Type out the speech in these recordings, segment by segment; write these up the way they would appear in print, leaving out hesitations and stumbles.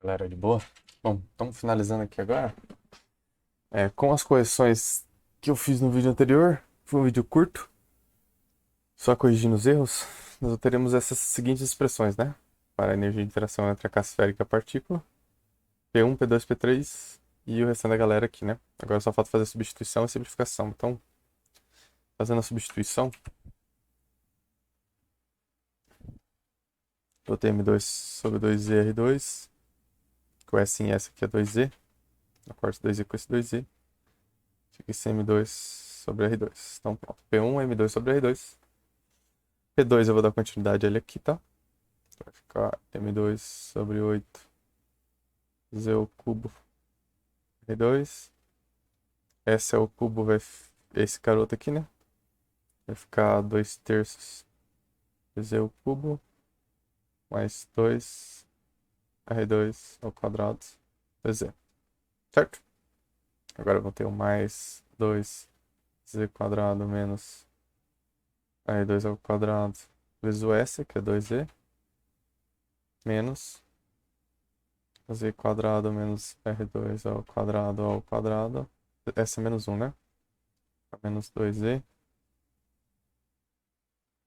Galera, de boa? Bom, estamos finalizando aqui agora. Com as correções que eu fiz no vídeo anterior, foi um vídeo curto, só corrigindo os erros. Nós teremos essas seguintes expressões, né? Para a energia de interação entre a caixa esférica e a partícula, P1, P2, P3 e o restante da galera aqui, né? Agora só falta fazer a substituição e simplificação. Então, fazendo a substituição, eu tenho M2 sobre 2Z-R2, que o S em S aqui é 2Z, eu corto 2Z com esse 2Z. Fica esse M2 sobre R2. Então, pronto. P1 M2 sobre R2. P2 eu vou dar continuidade a ele aqui, tá? Vai ficar M2 sobre 8 Z ao cubo R2. S ao cubo vai... Esse garoto aqui, né? Vai ficar 2 terços Z ao cubo mais 2 R2 ao quadrado Z. Certo? Agora eu vou ter o mais 2 Z quadrado menos R2 ao quadrado vezes o S, que é 2Z, menos Z quadrado menos R2 ao quadrado. S é menos 1, né? Menos 2Z,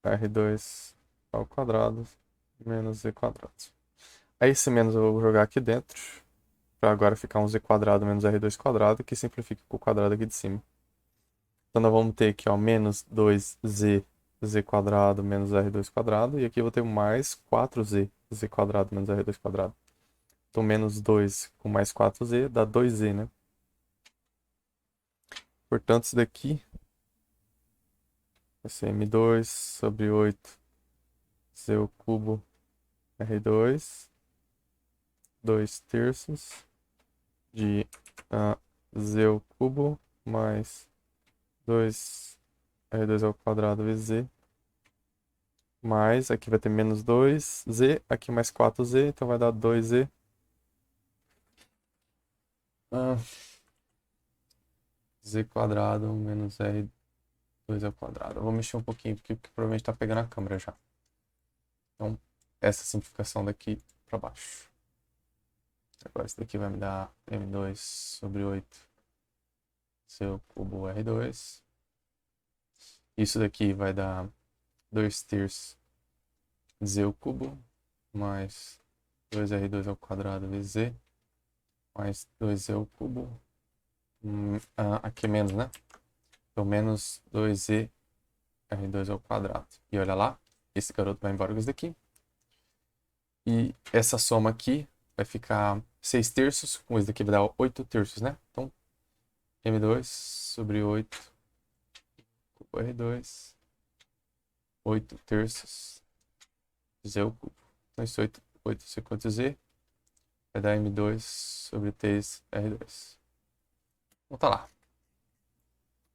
R2 ao quadrado, menos Z quadrado. Aí esse menos eu vou jogar aqui dentro, para agora ficar um Z quadrado menos R2 quadrado, que simplifica com o quadrado aqui de cima. Então nós vamos ter aqui, ó, menos 2Z, Z quadrado menos R2 quadrado, e aqui eu vou ter mais 4Z, Z quadrado menos R2 quadrado. Então menos 2 com mais 4Z dá 2Z, né? Portanto, isso daqui vai ser M2 sobre 8 Z ao cubo R2, 2 terços de Z ao cubo mais 2 R2 ao quadrado vezes Z, mais, aqui vai ter menos 2Z, aqui mais 4Z, então vai dar 2Z. ah, Z quadrado menos R2 ao quadrado. Eu vou mexer um pouquinho, porque provavelmente está pegando a câmera já. Então, essa simplificação daqui para baixo. Agora isso daqui vai me dar M2 sobre 8 Z ao cubo R2. Isso daqui vai dar 2 terços Z ao cubo mais 2R2 ao quadrado vezes Z mais 2Z ao cubo. Aqui é menos, né? Então menos 2Z R2 ao quadrado. E olha lá, esse garoto vai embora com isso daqui. E essa soma aqui vai ficar 6 terços, com isso daqui vai dar 8 terços, né? Então M2 sobre 8 cubo R2, 8 terços Z ao cubo. Então isso 8 sequência Z vai dar M2 sobre 3 R2. Então tá lá.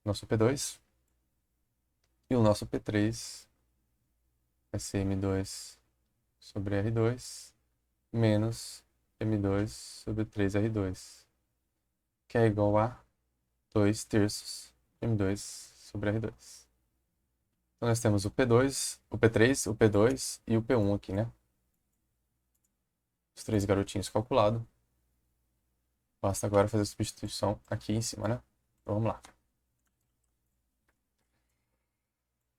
Nosso P2 e o nosso P3 vai ser M2 sobre R2 menos M2 sobre 3R2, que é igual a 2 terços M2 sobre R2. Então nós temos o P2, o P3, o P2 e o P1 aqui, né? Os três garotinhos calculados. Basta agora fazer a substituição aqui em cima, né? Então vamos lá.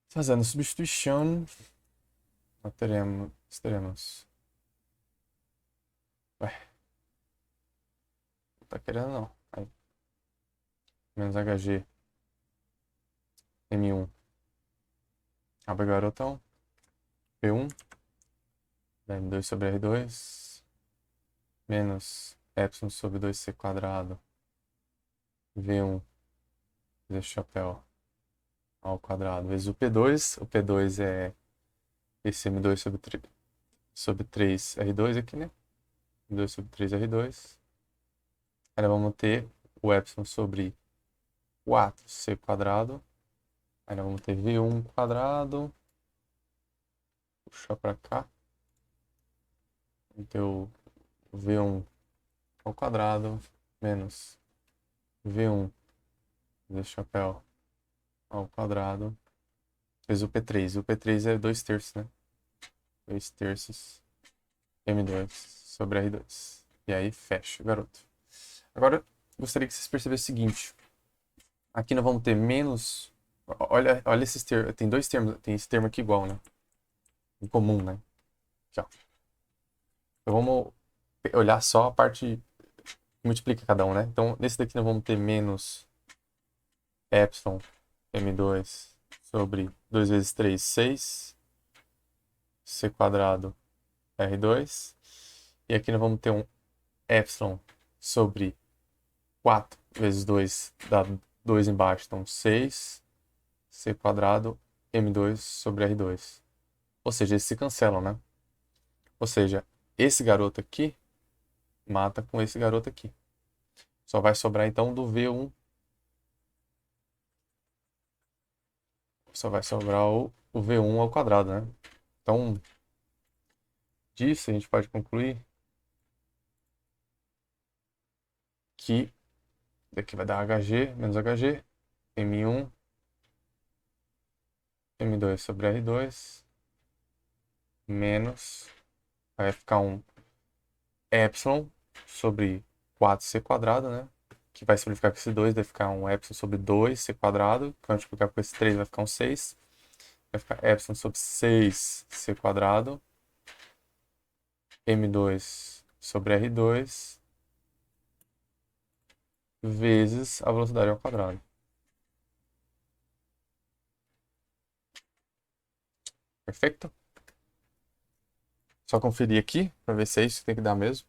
Fazendo substituição, nós teremos... Ué, não tá querendo não. Aí, menos HG M1. Abre garotão. P1. M2 sobre R2. Menos epsilon sobre 2C quadrado. V1. Vezes chapéu ao quadrado. Vezes o P2. O P2 é esse M2 sobre 3R2 aqui, né? M2 sobre 3R2. Aí nós vamos ter o epsilon sobre 4C quadrado. Aí nós vamos ter V1 quadrado. Puxar para cá. Vamos ter o V1 ao quadrado menos V1 vezes chapéu ao quadrado vezes o P3. O P3 é 2 terços, né? 2 terços M2 sobre R2. E aí fecha, garoto. Agora, gostaria que vocês percebessem o seguinte. Aqui nós vamos ter menos... Olha esses termos. Tem dois termos. Tem esse termo aqui igual, né? Em comum, né? Aqui, ó. Então vamos olhar só a parte que multiplica cada um, né? Então, nesse daqui nós vamos ter menos epsilon m2 sobre 2 vezes 3, 6. C quadrado R2. E aqui nós vamos ter um epsilon sobre 4 vezes 2 dá 2 embaixo, então 6 C quadrado M2 sobre R2. Ou seja, eles se cancelam, né? Ou seja, esse garoto aqui mata com esse garoto aqui. Só vai sobrar então do V1. Só vai sobrar o V1 ao quadrado, né? Então, disso a gente pode concluir que daqui vai dar HG menos HG, M1, M2 sobre R2, menos, vai ficar um epsilon sobre 4c quadrado, né? Que vai simplificar com esse 2, vai ficar um epsilon sobre 2c quadrado, que vai multiplicar com esse 3 vai ficar um 6, vai ficar epsilon sobre 6c quadrado, M2 sobre R2, vezes a velocidade ao quadrado. Perfeito? Só conferir aqui para ver se é isso que tem que dar mesmo.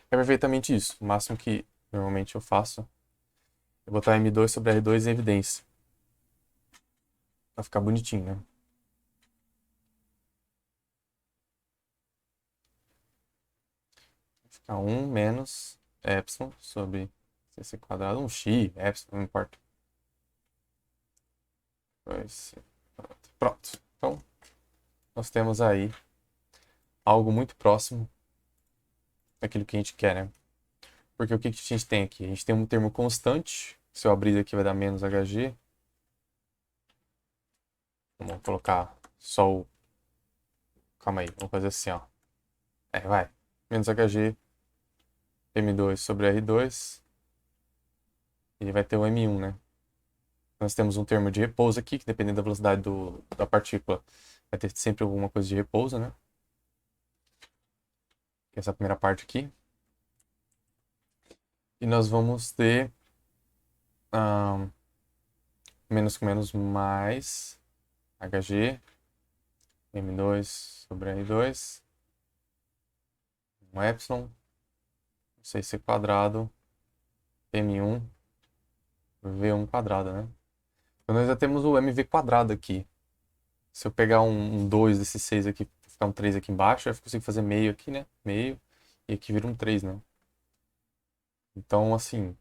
É perfeitamente isso. O máximo que normalmente eu faço é botar M2 sobre R2 em evidência. Pra ficar bonitinho, né? Vai ficar 1 menos epsilon sobre cc quadrado, um x, epsilon, não importa. Pronto. Então, nós temos aí algo muito próximo daquilo que a gente quer, né? Porque o que a gente tem aqui? A gente tem um termo constante. Se eu abrir aqui vai dar menos Hg. Vamos colocar só o... Calma aí, vamos fazer assim, ó. Vai. Menos Hg M2 sobre R2. E vai ter o M1, né? Nós temos um termo de repouso aqui, que dependendo da velocidade da partícula, vai ter sempre alguma coisa de repouso, né? Essa primeira parte aqui. E nós vamos ter menos com menos mais Hg M2 sobre R2, um epsilon, 6c quadrado, M1, V1 quadrado, né? Então nós já temos o MV quadrado aqui. Se eu pegar um 2 desses 6 aqui, ficar um 3 aqui embaixo, eu consigo fazer meio aqui, né? Meio, e aqui vira um 3, né? Então, assim,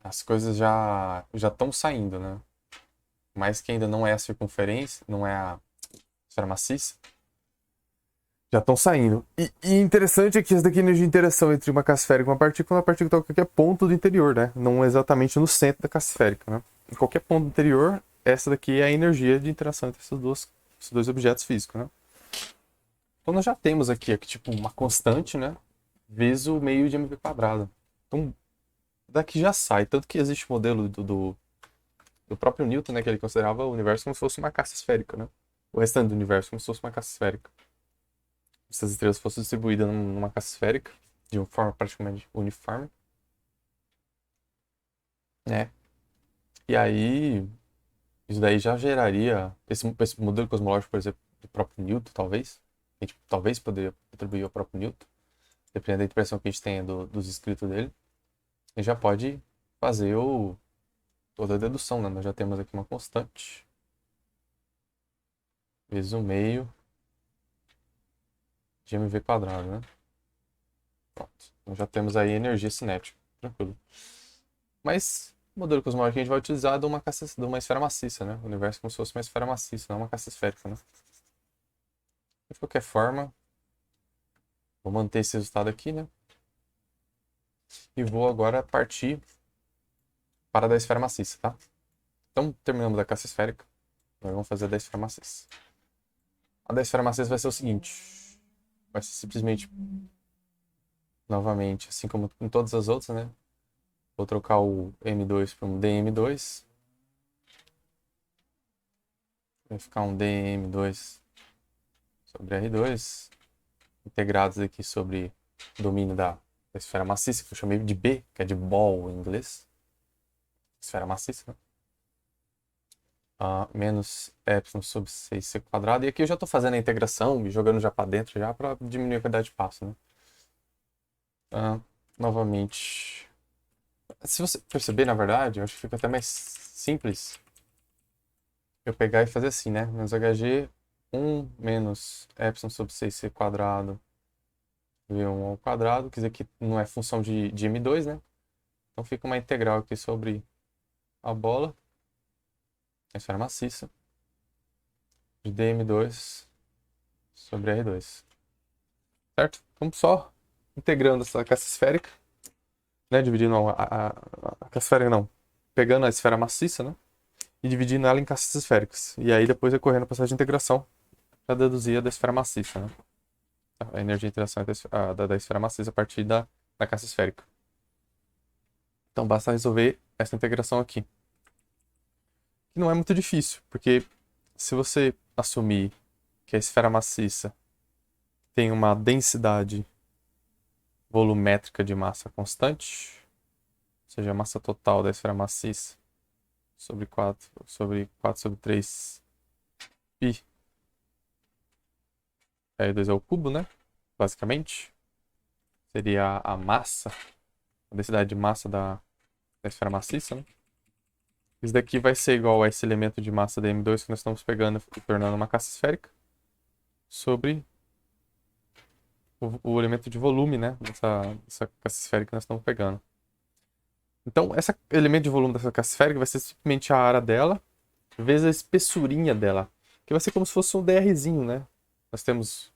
as coisas já estão saindo, né? Mas que ainda não é a circunferência, não é a esfera maciça, já estão saindo. E interessante é que isso daqui é energia de interação entre uma caixa esférica e uma partícula, a partícula está em qualquer ponto do interior, né? Não exatamente no centro da caixa esférica, né? Em qualquer ponto do interior, essa daqui é a energia de interação entre esses dois objetos físicos, né? Então nós já temos aqui tipo uma constante, né? Vezes o meio de mv quadrado. Então daqui já sai. Tanto que existe o modelo do próprio Newton, né? Que ele considerava o universo como se fosse uma caixa esférica, né? O restante do universo como se fosse uma caixa esférica. Se as estrelas fossem distribuídas numa caixa esférica, de uma forma praticamente uniforme, né? E aí, isso daí já geraria, esse modelo cosmológico, por exemplo, do próprio Newton, talvez, a gente talvez poderia atribuir ao próprio Newton, dependendo da impressão que a gente tenha dos escritos dele, e já pode fazer toda a dedução, né? Nós já temos aqui uma constante, vezes o meio de mv quadrado, né? Pronto. Então já temos aí energia cinética, tranquilo. Mas o modelo cosmológico que a gente vai utilizar é de uma esfera maciça, né? O universo é como se fosse uma esfera maciça, não uma caixa esférica, né? De qualquer forma, vou manter esse resultado aqui, né? E vou agora partir para a da esfera maciça, tá? Então, terminamos da caixa esférica. Agora vamos fazer a da esfera maciça. A da esfera maciça vai ser o seguinte. vai ser simplesmente, novamente, assim como em todas as outras, né? Vou trocar o M2 para um DM2. Vai ficar um DM2 sobre R2, integrados aqui sobre o domínio da esfera maciça, que eu chamei de B, que é de ball em inglês. Esfera maciça, né? Menos epsilon sobre 6c quadrado. E aqui eu já estou fazendo a integração, jogando já para dentro, já para diminuir a quantidade de passo, né? Novamente. Se você perceber, na verdade, eu acho que fica até mais simples eu pegar e fazer assim, né? Menos HG 1 menos epsilon sobre 6c quadrado V1 ao quadrado, quer dizer que não é função de M2, né? Então fica uma integral aqui sobre a bola, a esfera maciça, de dm2 sobre R2. Certo? Vamos só integrando essa caixa esférica, né? Dividindo a caixa esférica, não. Pegando a esfera maciça, né? E dividindo ela em caixas esféricas. E aí depois recorrendo ao processo de integração para deduzir a da esfera maciça, né? A energia de interação da esfera maciça a partir da caixa esférica. Então basta resolver essa integração aqui. Que não é muito difícil, porque se você assumir que a esfera maciça tem uma densidade volumétrica de massa constante, ou seja, a massa total da esfera maciça sobre 4 sobre 3 π R2 ao cubo, né? Basicamente, seria a massa, a densidade de massa da esfera maciça, né? Isso daqui vai ser igual a esse elemento de massa da M2 que nós estamos pegando e tornando uma caixa esférica sobre o elemento de volume, né? Dessa caixa esférica que nós estamos pegando. Então, esse elemento de volume dessa caixa esférica vai ser simplesmente a área dela vezes a espessurinha dela, que vai ser como se fosse um drzinho, né? Nós temos,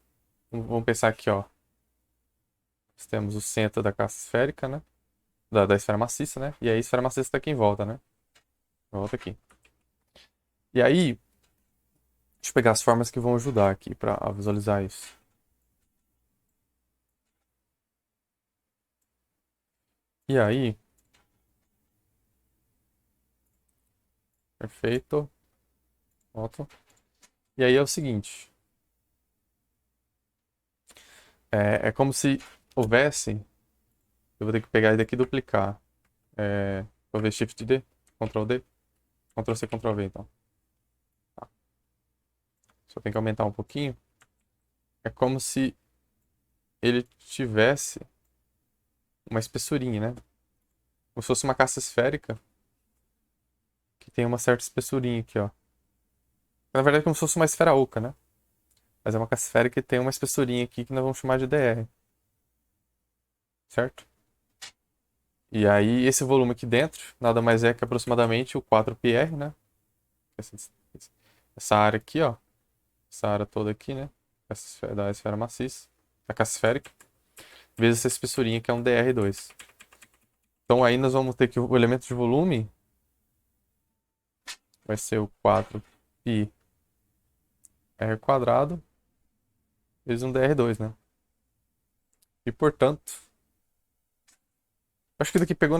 vamos pensar aqui, ó. Nós temos o centro da caixa esférica, né? Da esfera maciça, né? E aí a esfera maciça está aqui em volta, né? Volta aqui. E aí, deixa eu pegar as formas que vão ajudar aqui para visualizar isso. E aí, perfeito. Volta. E aí é o seguinte. É como se houvesse. Eu vou ter que pegar isso daqui e duplicar. Vou ver Shift D, Ctrl D, Ctrl C, Ctrl V, então. Tá. Só tem que aumentar um pouquinho. É como se ele tivesse uma espessurinha, né? Como se fosse uma caixa esférica que tem uma certa espessurinha aqui, ó. Na verdade é como se fosse uma esfera oca, né? Mas é uma caixa esférica que tem uma espessurinha aqui que nós vamos chamar de dr. Certo? E aí esse volume aqui dentro nada mais é que aproximadamente o 4πr, né? Essa área aqui, ó. Essa área toda aqui, né? Da esfera maciça, da caixa esférica, vezes essa espessurinha que é um dr2. Então aí nós vamos ter que o elemento de volume vai ser o 4πr quadrado vezes um dr2, né? E portanto, acho que daqui pegou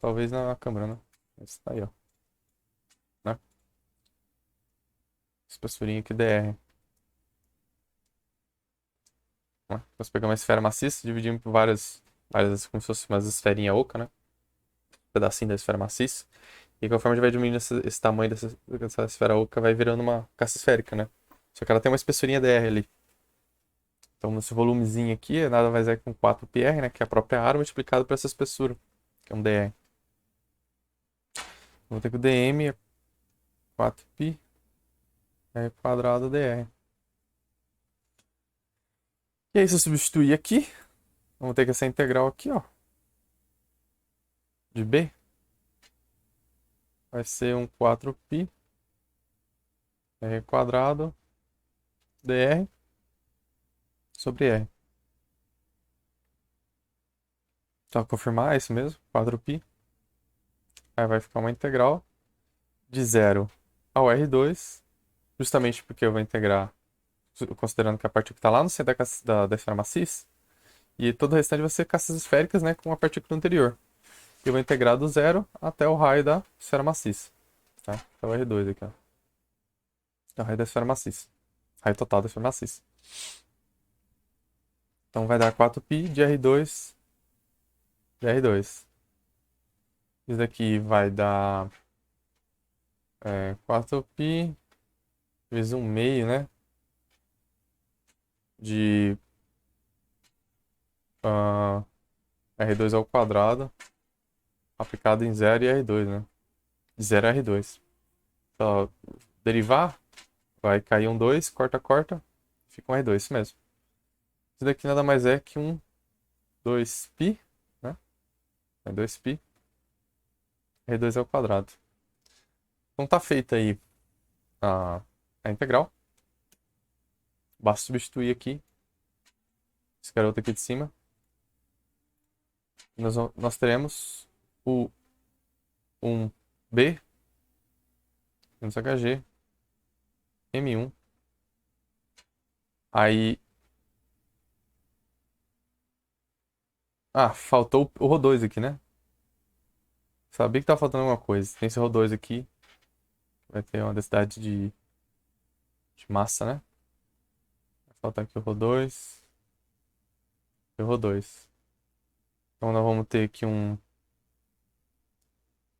talvez na câmera, né? Esse tá aí, ó. Né? Espessurinha aqui dr. Né? Nós pegamos uma esfera maciça, dividimos por várias, como se fosse uma esferinha oca, né? Um pedacinho da esfera maciça. E conforme a gente vai diminuindo esse tamanho dessa esfera oca, vai virando uma caixa esférica, né? Só que ela tem uma espessurinha dr ali. Então, nesse volumezinho aqui, nada mais é que um 4πr, né? Que é a própria área multiplicado por essa espessura, que é um dr. Vou ter que o dm é 4πr quadrado dr. E aí, se eu substituir aqui, vamos ter que essa integral aqui, ó, de b, vai ser um 4π r quadrado dr sobre r. Só confirmar, é isso mesmo, 4π. Aí vai ficar uma integral de 0 ao R2, justamente porque eu vou integrar considerando que a partícula está lá no centro da esfera maciça, e todo o restante vai ser caças esféricas, né, com a partícula anterior. Eu vou integrar do zero até o raio da esfera maciça. Tá? Então, R2 aqui, ó. É o raio da esfera maciça. Raio total da esfera maciça. Então, vai dar 4π de R2 de R2. Isso daqui vai dar 4π vezes 1 meio, né? De R2 ao quadrado aplicado em 0 e R2, né? De 0 a R2. Então, derivar, vai cair um 2, corta, corta, fica um R2, isso mesmo. Isso daqui nada mais é que um 2π, né? É 2π, R2 ao quadrado. Então tá feita aí a integral. Basta substituir aqui esse garoto aqui de cima. Nós teremos o 1b menos hg m1. Aí... faltou o ρ2 aqui, né? Sabia que tá faltando alguma coisa. Tem esse ρ2 aqui. Vai ter uma densidade de massa, né? Vai faltar aqui o ρ2 e o ρ2. Então nós vamos ter aqui um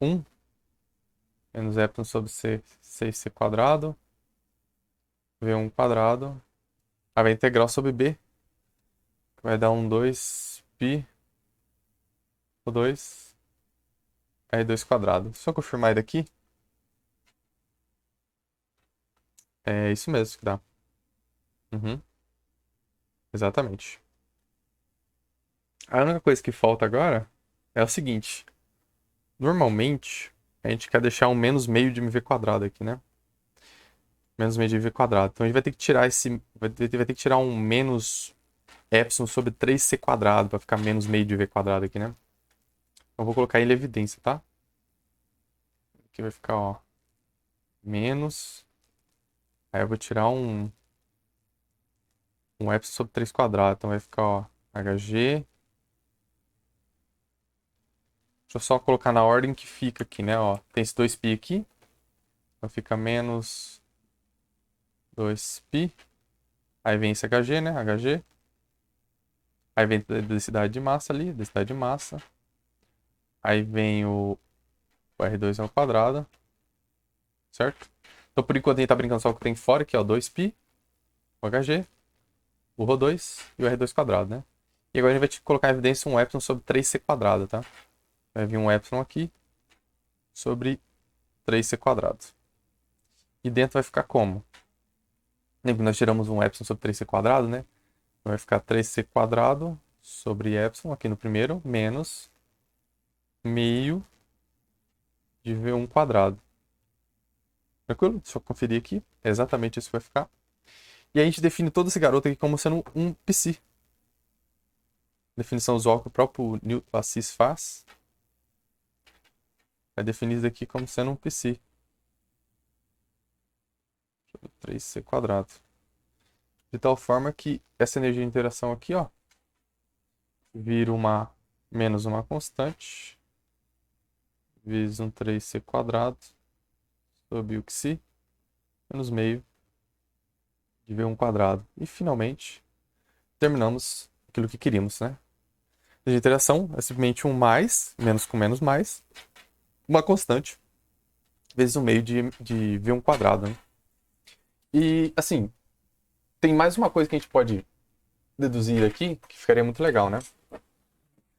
1 menos epsilon sobre 6c quadrado. V1 quadrado. Aí vai integral sobre b. Vai dar um 2π ρ2 R2 quadrado. Só confirmar ele aqui. É isso mesmo que dá. Uhum. Exatamente. A única coisa que falta agora é o seguinte. Normalmente, a gente quer deixar um menos meio de mv quadrado aqui, né? Menos meio de mv quadrado. Então a gente vai ter que tirar esse... Vai ter que tirar um menos epsilon sobre 3c quadrado para ficar menos meio de v quadrado aqui, né? Então eu vou colocar ele em evidência, tá? Aqui vai ficar, ó, menos... Aí eu vou tirar um epsilon sobre 3 quadrado. Então vai ficar, ó, hg... Deixa eu só colocar na ordem que fica aqui, né? Ó, tem esse 2π aqui. Então fica menos 2π. Aí vem esse hg, né? hg. Aí vem a densidade de massa ali, densidade de massa. Aí vem o R2 ao quadrado. Certo? Então por enquanto a gente tá brincando só com o que tem fora, que é o 2π, o hg, o ρ2 e o R2 quadrado, né? E agora a gente vai colocar em evidência um epsilon sobre 3c quadrado, tá? Vai vir um epsilon aqui sobre 3c quadrado. E dentro vai ficar como? Lembra que nós tiramos um epsilon sobre 3c quadrado, né? Então vai ficar 3c quadrado sobre epsilon aqui no primeiro, menos meio de v1 quadrado. Tranquilo? Deixa eu conferir aqui. É exatamente isso que vai ficar. E aí a gente define todo esse garoto aqui como sendo um psi. Definição usual que o próprio Newton Assis faz. Vai definir isso aqui como sendo um psi. 3c quadrado. De tal forma que essa energia de interação aqui, ó, vira uma menos uma constante vezes um 3c quadrado sobre o psi menos meio de v1 quadrado. E finalmente terminamos aquilo que queríamos, né? A interação é simplesmente um mais, menos com menos mais, uma constante vezes o meio de v1 quadrado, né? E, assim, tem mais uma coisa que a gente pode deduzir aqui, que ficaria muito legal, né?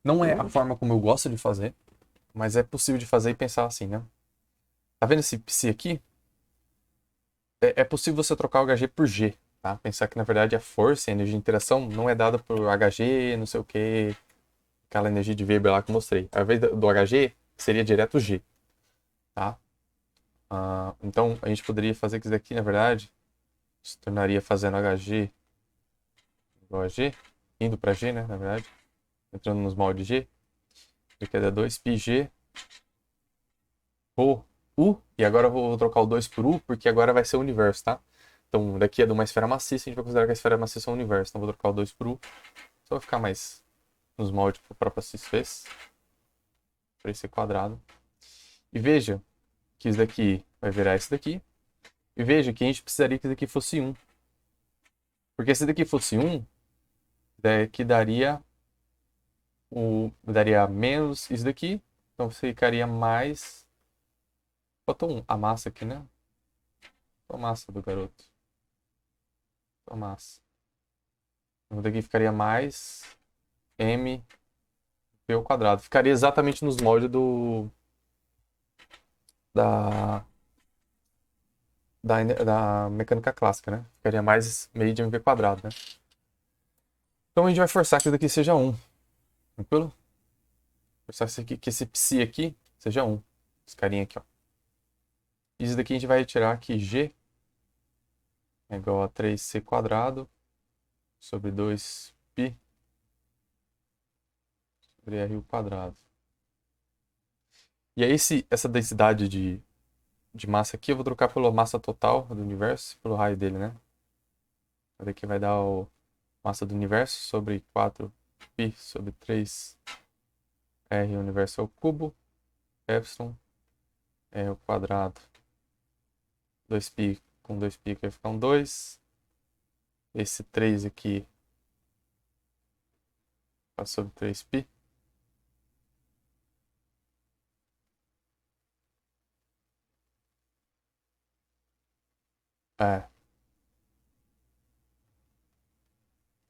Não é a forma como eu gosto de fazer, mas é possível de fazer e pensar assim, né? Tá vendo esse psi aqui? É possível você trocar o Hg por G, tá? Pensar que, na verdade, a força e a energia de interação não é dada por Hg, não sei o que, aquela energia de Weber lá que eu mostrei. Ao invés do Hg, seria direto G, tá? Então, a gente poderia fazer que isso daqui, na verdade, se tornaria fazendo Hg igual a G, indo para G, né, na verdade, entrando nos moldes de G, porque é 2πg rho U, e agora eu vou trocar o 2 por U, porque agora vai ser o universo, tá? Então, daqui é de uma esfera maciça, a gente vai considerar que a esfera maciça é o universo. Então, vou trocar o 2 por 1. Só vai ficar mais nos moldes que o próprio Assis fez. Para esse quadrado. E veja que isso daqui vai virar isso daqui. E veja que a gente precisaria que isso daqui fosse 1. Porque se isso daqui fosse 1, daqui daria menos isso daqui. Então ficaria mais. Faltou a massa aqui, né? A massa do garoto. A massa. Então daqui ficaria mais m p ao quadrado. Ficaria exatamente nos moldes da, da mecânica clássica, né? Ficaria mais meio de mv quadrado, né? Então a gente vai forçar que isso daqui seja 1. Tranquilo? Forçar que esse psi aqui seja 1. Esse carinha aqui, ó. Isso daqui a gente vai retirar que g é igual a 3c quadrado sobre 2π sobre r ao quadrado. E aí essa densidade de massa aqui eu vou trocar pela massa total do universo, pelo raio dele, né? Daqui vai dar a massa do universo sobre 4π sobre 3r universo ao cubo, epsilon r ao quadrado. 2π com 2π que vai ficar um 2. Esse 3 aqui sobre 3π. É.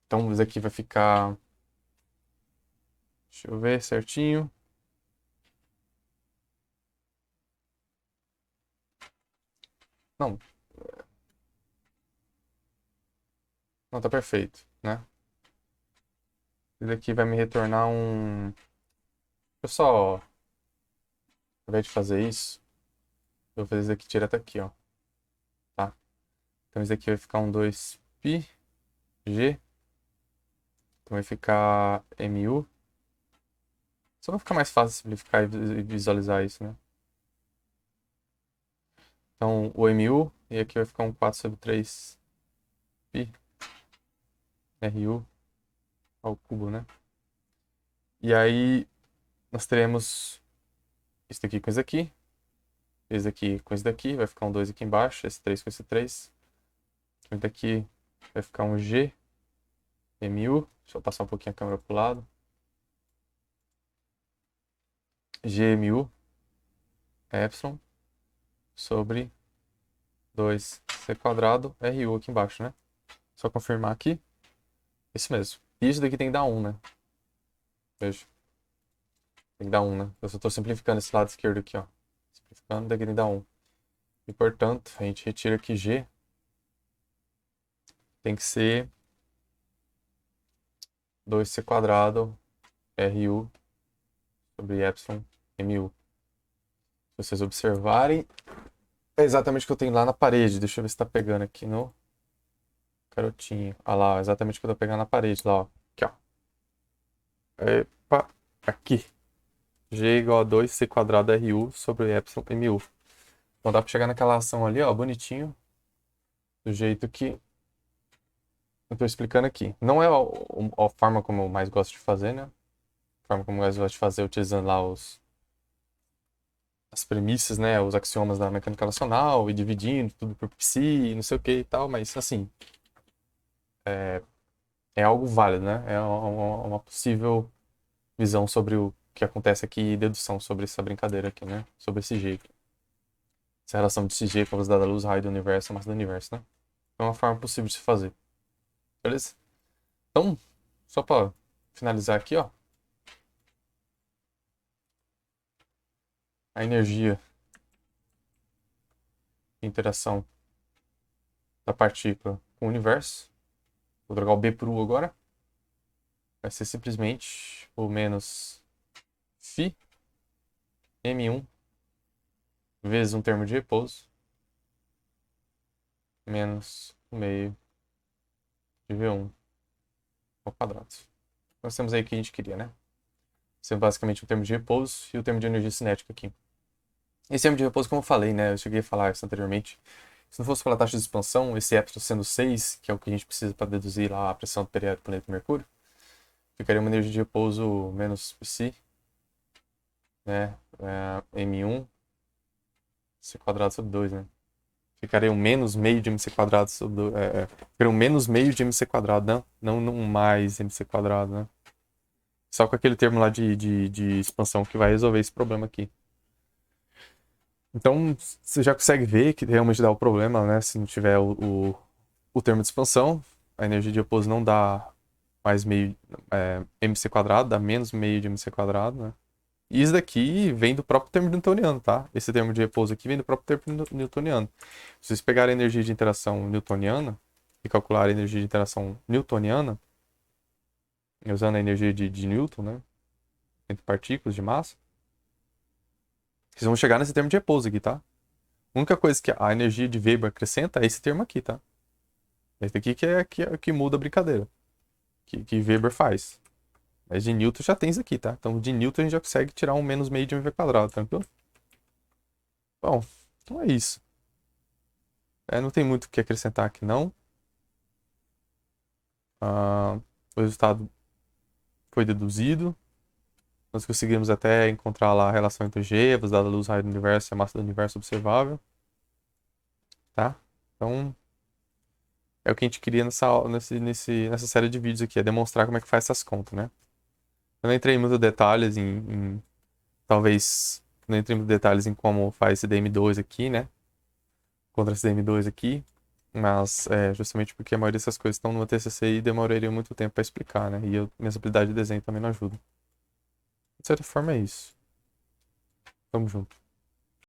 Então isso aqui vai ficar. Deixa eu ver certinho. Não. Não, tá perfeito, né? Isso daqui vai me retornar um. Deixa eu só. Ao invés de fazer isso, eu vou fazer isso aqui direto aqui, ó. Tá? Então isso aqui vai ficar um 2πg. Então vai ficar mu. Só vai ficar mais fácil simplificar e visualizar isso, né? Então o mu, e aqui vai ficar um 4 sobre 3π ru ao cubo, né? E aí nós teremos isso daqui com isso aqui. Esse daqui com esse daqui, vai ficar um 2 aqui embaixo, esse 3 com esse 3. Esse daqui vai ficar um G, mu. Deixa eu passar um pouquinho a câmera para o lado. Gmu, epsilon, sobre 2c quadrado, ru aqui embaixo, né? Só confirmar aqui. Isso mesmo. E isso daqui tem que dar 1, né? Veja. Tem que dar 1, né? Eu só estou simplificando esse lado esquerdo aqui, ó. Simplificando, daqui tem que dar 1. E, portanto, a gente retira que G tem que ser 2c quadrado ru sobre epsilon mu. Se vocês observarem, é exatamente o que eu tenho lá na parede. Deixa eu ver se tá pegando aqui no carotinho. Olha lá, ó, exatamente o que eu tô pegando na parede lá, ó. Aqui, ó. Epa, aqui. G igual a 2c quadrado ru sobre epsilon mu. Então dá pra chegar naquela ação ali, ó, bonitinho. Do jeito que eu tô explicando aqui. Não é a forma como eu mais gosto de fazer, né? A forma como eu mais gosto de fazer utilizando lá as premissas, né? Os axiomas da mecânica relacional e dividindo tudo por psi, não sei o que e tal, mas assim, é algo válido, né? É uma possível visão sobre o que acontece aqui e dedução sobre essa brincadeira aqui, né? Sobre esse jeito. Essa relação de G com a velocidade da luz, raio do universo, massa do universo, né? É uma forma possível de se fazer. Beleza? Então, só para finalizar aqui, ó. A energia de interação da partícula com o universo. Vou trocar o B por U agora. Vai ser simplesmente o menos φ m1 vezes um termo de repouso menos o meio de V1 ao quadrado. Nós temos aí o que a gente queria, né? Isso é basicamente o termo de repouso e o termo de energia cinética aqui. Esse termo de repouso, como eu falei, né? Eu cheguei a falar isso anteriormente. Se não fosse pela taxa de expansão, esse epsilon sendo 6, que é o que a gente precisa para deduzir lá a pressão do periélio do planeta Mercúrio, ficaria uma energia de repouso menos psi, né? M1 c quadrado sobre 2, né? Ficaria um menos meio de mc quadrado sobre 2. Ficaria um menos meio de mc quadrado, né? Não um mais mc quadrado, né? Só com aquele termo lá de expansão que vai resolver esse problema aqui. Então, você já consegue ver que realmente dá o problema, né? Se não tiver o termo de expansão, a energia de repouso não dá mais meio mc quadrado, dá menos meio de mc quadrado, né? E isso daqui vem do próprio termo newtoniano, tá? Esse termo de repouso aqui vem do próprio termo newtoniano. Se vocês pegarem a energia de interação newtoniana e calcularem a energia de interação newtoniana, usando a energia de Newton, né? Entre partículas de massa, vocês vão chegar nesse termo de repouso aqui, tá? A única coisa que a energia de Weber acrescenta é esse termo aqui, tá? Esse aqui que muda a brincadeira. Que Weber faz. Mas de Newton já tem isso aqui, tá? Então de Newton a gente já consegue tirar um menos meio de mv quadrado, tranquilo? Bom, então é isso. Não tem muito o que acrescentar aqui, não. O resultado foi deduzido. Nós conseguimos até encontrar lá a relação entre G, a velocidade da luz, raio do universo e a massa do universo observável. Tá? Então, é o que a gente queria nessa série de vídeos aqui, é demonstrar como é que faz essas contas, né? Eu não entrei em muitos detalhes talvez, não entrei em muitos detalhes em como faz esse DM2 aqui, né? Contra esse DM2 aqui. Mas justamente porque a maioria dessas coisas estão no TCC e demoraria muito tempo para explicar, né? E minhas habilidades de desenho também não ajudam. De certa forma é isso. Tamo junto.